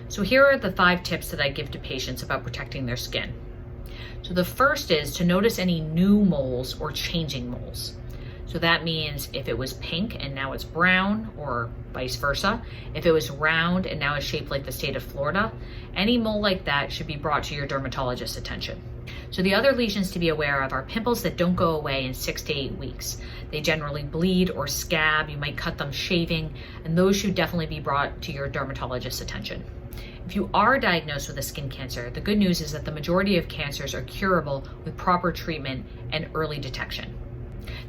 So here are the 5 tips that I give to patients about protecting their skin. So the first is to notice any new moles or changing moles. So that means if it was pink and now it's brown, or vice versa, if it was round and now it's shaped like the state of Florida, any mole like that should be brought to your dermatologist's attention. So the other lesions to be aware of are pimples that don't go away in 6 to 8 weeks. They generally bleed or scab, you might cut them shaving, and those should definitely be brought to your dermatologist's attention. If you are diagnosed with a skin cancer, the good news is that the majority of cancers are curable with proper treatment and early detection.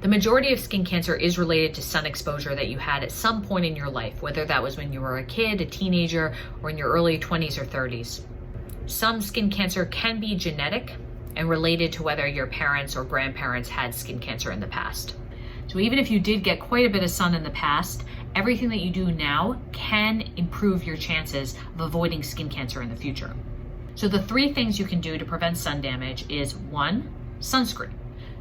The majority of skin cancer is related to sun exposure that you had at some point in your life, whether that was when you were a kid, a teenager, or in your early 20s or 30s. Some skin cancer can be genetic and related to whether your parents or grandparents had skin cancer in the past. So even if you did get quite a bit of sun in the past, everything that you do now can improve your chances of avoiding skin cancer in the future. So the 3 things you can do to prevent sun damage is 1, sunscreen.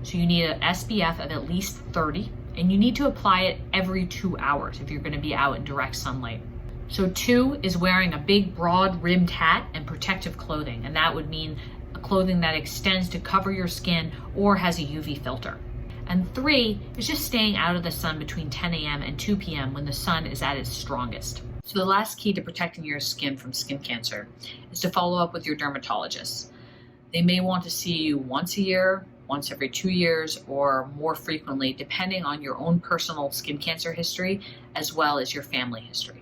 So you need an SPF of at least 30, and you need to apply it every 2 hours if you're going to be out in direct sunlight. So 2 is wearing a big broad rimmed hat and protective clothing, and that would mean clothing that extends to cover your skin or has a UV filter. And 3 is just staying out of the sun between 10 a.m. and 2 p.m. when the sun is at its strongest. So the last key to protecting your skin from skin cancer is to follow up with your dermatologist. They may want to see you once a year, once every 2 years, or more frequently, depending on your own personal skin cancer history as well as your family history.